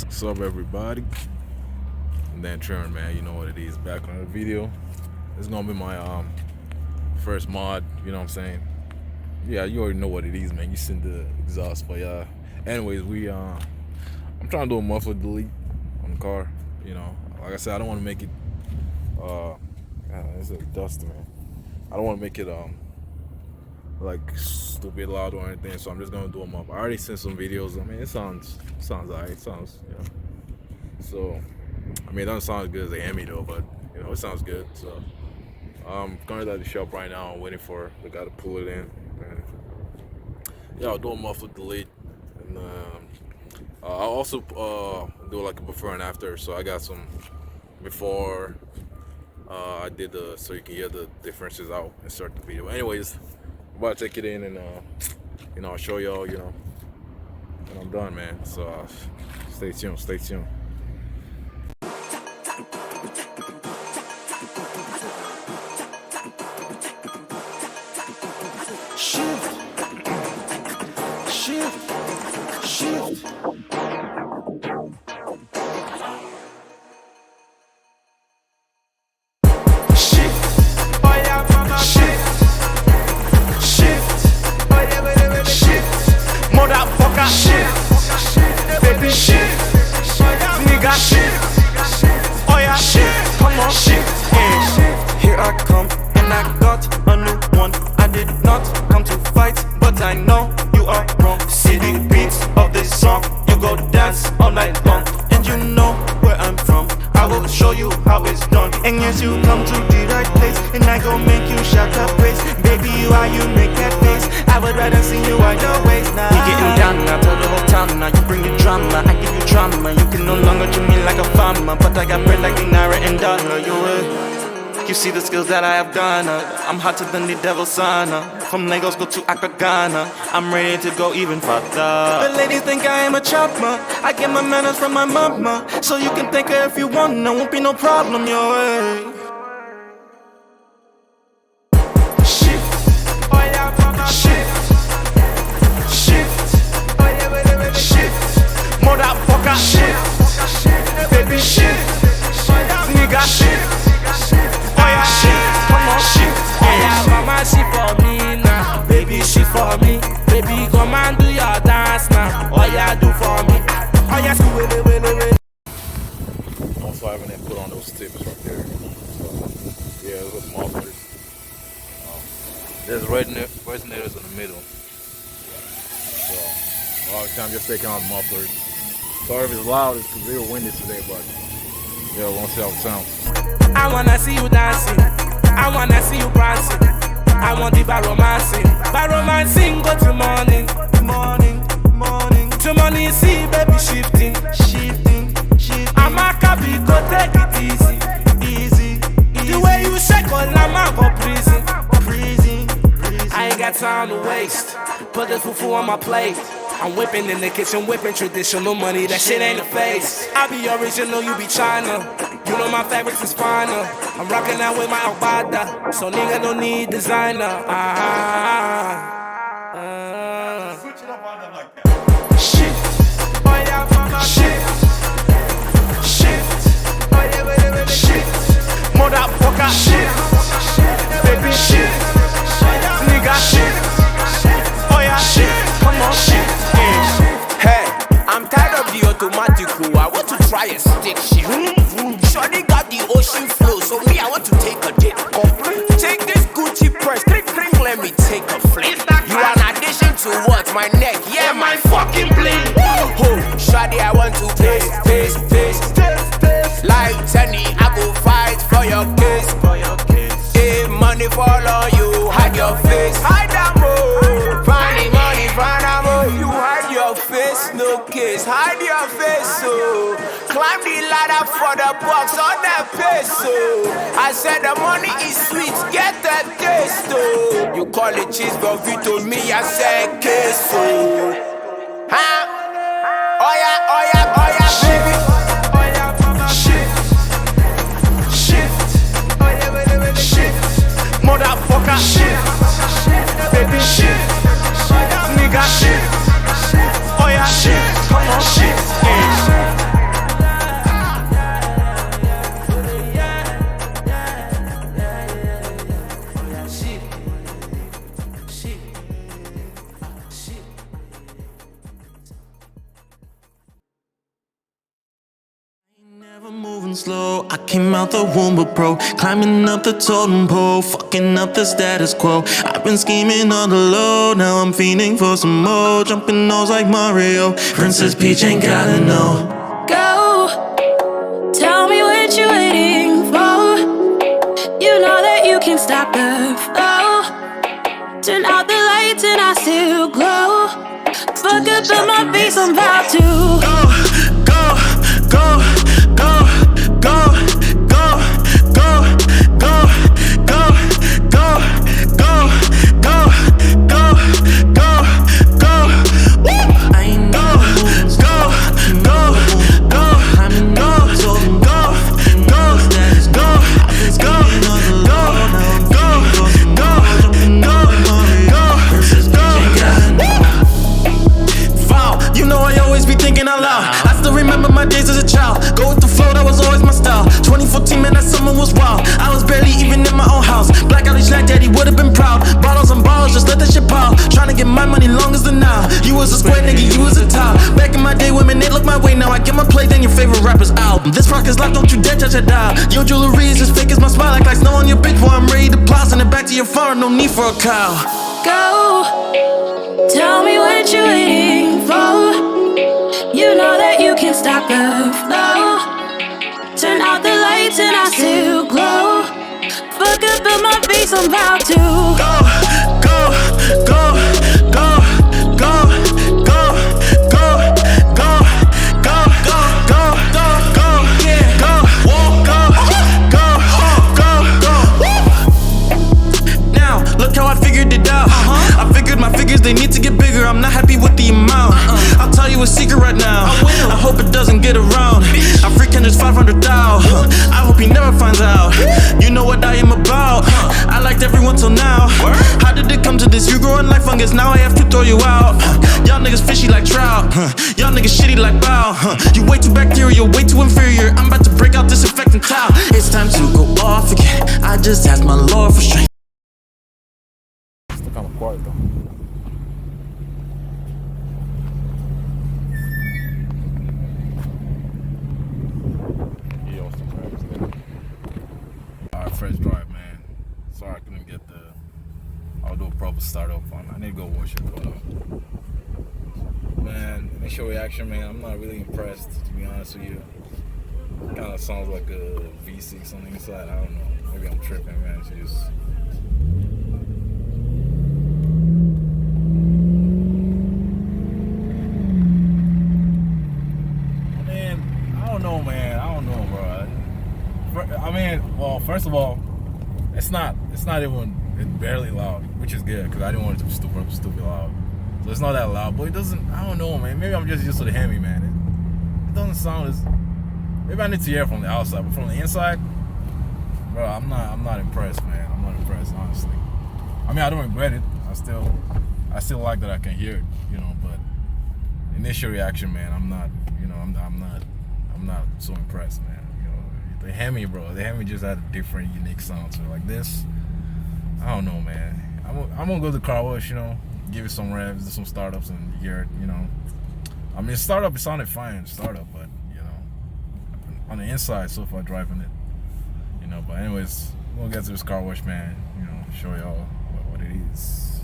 What's up, everybody? And then Trent, man, you know what it is. Back on the video. It's gonna be my first mod. You know what I'm saying? Yeah, you already know what it is, man. You send the exhaust, but anyways, I'm trying to do a muffler delete on the car. You know, like I said, I don't want to make it. It's like dust, man. I don't want to make it like stupid loud or anything, so I'm just gonna do them up. I already sent some videos. I mean, it sounds alright. It sounds, you know. So, I mean, it doesn't sound as good as the Hemi though, but you know, it sounds good. So, I'm currently at the shop right now. I'm waiting for the guy to pull it in. And, yeah, I'll do a muffler delete, and I'll also do like a before and after. So I got some before I did so you can hear the differences out and start the video. Anyways, I'm about to take it in and you know, I'll show y'all, you know, when I'm done, man. So stay tuned. Shift. Motherfucker, shift, baby, shift, nigga, shift, oh yeah, shift, come on, shift, yeah. Here I come, and I got a new one. I did not come to fight, but I know you are wrong. See the beats of this song, you go dance all night long, and you know where I'm from. I will show you how it's done. And yes, you come to the right place, and I gon' make you shout up praise. Baby, why you make that face? I would rather see you on your waist now. We getting down now, tell the whole town now. You bring the drama, I give you drama. You can no longer treat me like a farmer, but I got bread like the naira and dollar. You see the skills that I have done. I'm hotter than the devil's son. From Lagos go to Accra, Ghana. I'm ready to go even further. The ladies think I am a chopper. I get my manners from my mama. So you can think her if you want. There won't be no problem your way. Motherfucker, shift, baby, shift, nigga, shift, oh yeah, shift, come on, shift, yeah, mama, she for me now, baby, she for me, baby, come and do your dance now, oh yeah, do for me, oh yeah, so wait. Also, I haven't put on those tips right there. So, yeah, with mufflers. There's resonators in the middle. So, all the time just taking out mufflers. Sorry if it's loud, it's because real windy today, but yeah, we'll see how it sounds. I wanna see you dancing, I wanna see you prancing, I want the by romancing, go to morning, to morning, see baby shifting, I'm a copy, go take it easy, the way you shake all I'm go prison, I ain't got time to waste, put the fufu on my plate. I'm whipping in the kitchen, whipping traditional money, that shit ain't the face. I be original, you be China. You know my favorites is finer. I'm rocking out with my Albada, so nigga don't need designer. Switch it up on them like that. Shift, oh yeah, mama, shift, oh yeah, shift, motherfucker, shift, baby, shift, nigga, shift, oh yeah, shift, come on, shift. Hey, I'm tired of the automatic. I want to try a stick shift. Shorty got the ocean flow, so me I want to take a dip. Take this Gucci press, click, let me take a flick. You are an addition to what? My neck, yeah, my fucking bling. Oh, shorty, I want to taste. Like Tenny, I go fight for your case. If money follow you, hide your face. Hide that more. Find the money, find that more. You hide your face, no case. Hide your face, so climb the ladder for the box on that peso. I said the money is sweet, get that taste, oh. You call it cheese, but you told me I said queso. Huh? Oh yeah, baby. Motherfucker, shift, baby, shift, nigga, shift, oh yeah, shift, come on, shift, yeah. moving slow. I came out the womb a pro, climbing up the totem pole, fucking up the status quo. I've been scheming on the low, now I'm fiending for some more. Jumping nose like Mario, Princess Peach ain't gotta know. Go, tell me what you're waiting for. You know that you can stop the flow. Turn out the lights and I still glow. Fuck up in my face, I'm about to go, go, go, go, go, go, go, go, go, go, go, go, go, go. I know go, go, go, I'm go, go, go, go, go, you know I always be thinking out loud. I still remember my days as a child. Go with the flow, that was always my style. 2014, man, that summer was wild. I was barely even in my own house. Blackout each night, daddy would've been proud. Bottles and bottles, just let that shit pile. Trying to get my money long as the now. You was a square nigga, you was a towel. Back in my day, women, they look my way. Now I get my play, then your favorite rapper's out. This rock is live, don't you dare touch a dial. Your jewelry is as fake as my smile. Like snow on your bitch, boy, I'm ready to plow. Send it back to your farm, no need for a cow. go. Tell me what you're waiting for. You know that you can stop the flow. Turn out the lights and I still glow. Fuck up in my face, I'm about to go, go, go, go, go, go, go, go, go, go, go, go, yeah, go, go, go, go, go. Now, look how I figured it out. I figured my figures, they need to get bigger. I'm not happy with the amount. I'll tell you a secret right now. I hope it doesn't get around. I freaking just 500,000. I hope he never finds out. You know what I am about. I liked everyone till now. How did it come to this? You growing like fungus, now I have to throw you out. Y'all niggas fishy like trout. Y'all niggas shitty like bow. You way too bacterial, way too inferior. I'm about to break out this infecting towel. It's time to go off again. I just asked my Lord for strength. Still kind of quiet though. Alright, fresh drive, man. Sorry I couldn't get the. I'll do a proper startup on. I need to go wash it, but man, initial reaction, man. I'm not really impressed, to be honest with you. Kind of sounds like a V6 on the inside. I don't know. Maybe I'm tripping, man. It's just. I don't know, man. I don't know, bro. I mean, well, first of all, it's not even, it's barely loud, which is good, because I didn't want it to be stupid loud. So it's not that loud, but it doesn't, I don't know, man. Maybe I'm just used to the Hemi, man. It doesn't sound as, maybe I need to hear it from the outside, but from the inside, bro, I'm not impressed, man. I'm not impressed, honestly. I mean, I don't regret it. I still like that I can hear it, you know, but initial reaction, man, I'm not so impressed, man. You know, the Hemi, bro, the Hemi just had a different, unique sound. So like this, I don't know, man. I'm gonna go to the car wash, you know, give it some revs, do some startups, and hear it, you know. I mean, startup, it sounded fine, startup, but you know, on the inside, so far driving it, you know. But anyways, we'll get to this car wash, man. You know, show y'all what it is.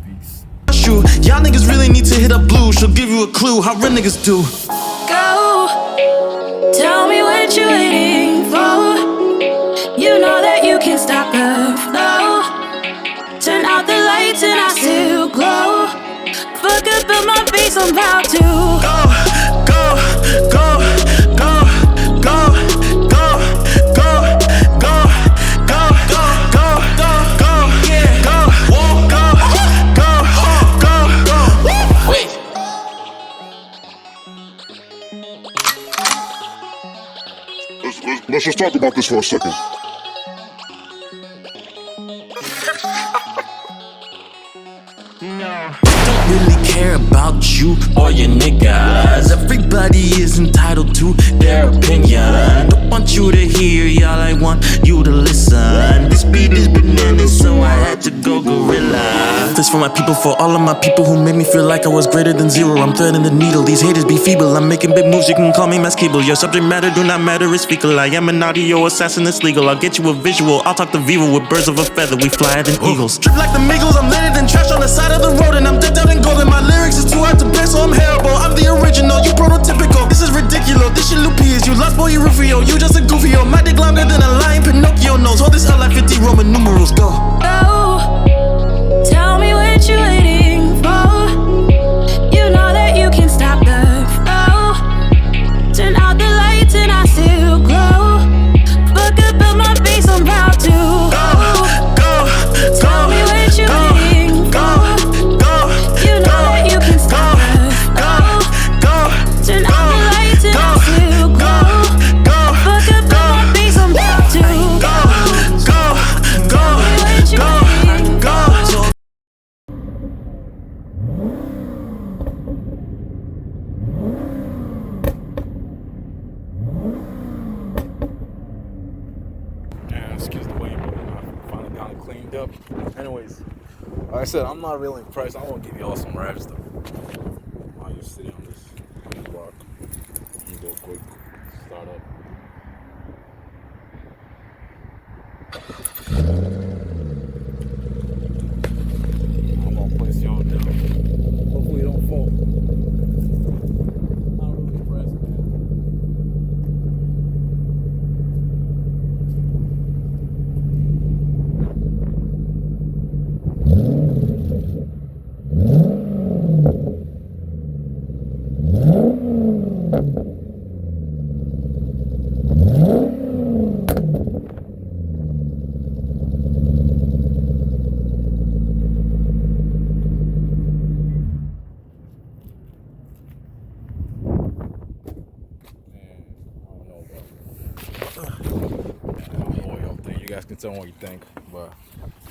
Peace. Y'all niggas really need to hit up Blue. She'll give you a clue how real niggas do. go. Tell me what you're waiting for. You know that you can stop the flow. Turn out the lights and I still glow. Fuck up in my face, I'm about to go, go, go, go, go, go, go, go, go, go, go, go, go, yeah, go, go, go, go, go, go. Wait. Let's just talk about this for a second. Don't really care about you or your niggas. Everybody is entitled to their opinion. Don't want you to hear, y'all, I want you to listen. This beat is bananas, so I had to go gorilla. This for my people, for all of my people who made me feel like I was greater than zero. I'm threading the needle, these haters be feeble. I'm making big moves, you can call me Mass Keeble. Your subject matter do not matter, it's fecal. I am an audio assassin that's legal. I'll get you a visual, I'll talk to Vivo with birds of a feather. We fly than eagles. Trip like the Migos, I'm littered in trash on the side of the road. And I'm decked out in gold and my lyrics is too hard to bear, so I'm terrible. I'm the original, you prototypical. This is ridiculous, this shit Lupius. You lost boy, you Rufio, you just a goofy. My dick longer than a lion, Pinocchio knows. Hold this L like 50 Roman numerals, go. Oh, tell me what you're waiting for. You know that you can stop the flow. Turn out the lights and I still glow. Fuck up in my face, I'm about to go. Tell me what you're waiting for. You know that you can stop the flow. Turn out the lights and I still glow. Fuck up in my face, I'm about to Excuse the way, but I finally got it cleaned up. Anyways, like I said, I'm not really impressed. I'm gonna give y'all some raps though. I'll just sit on this block. Let me go quick. Start up. I'm gonna place y'all down. Hopefully you don't fall. Not really impressed, man. You guys can tell me what you think, but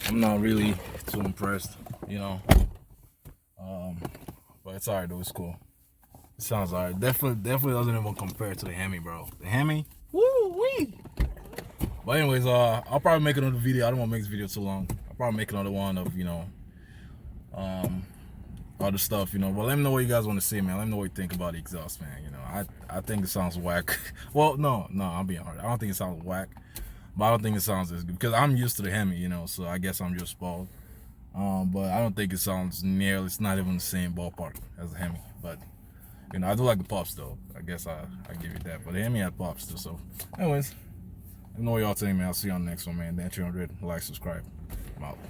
I'm not really too impressed, you know. But it's alright though, it's cool. It sounds alright. Definitely doesn't even compare to the Hemi, bro. The Hemi, woo-wee. But anyways, I'll probably make another video. I don't want to make this video too long. I'll probably make another one of, you know, other stuff, you know. But let me know what you guys want to see, man. Let me know what you think about the exhaust, man. You know, I think it sounds whack. Well, no, I'm being hard. I don't think it sounds whack. But I don't think it sounds as good because I'm used to the Hemi, you know, so I guess I'm just spoiled. But I don't think it sounds nearly, it's not even the same ballpark as the Hemi. But, you know, I do like the pops though. I guess I give you that. But the Hemi had pops too, so. Anyways, I know what y'all think, man. I'll see you on the next one, man. Dan 300. Like, subscribe. I'm out.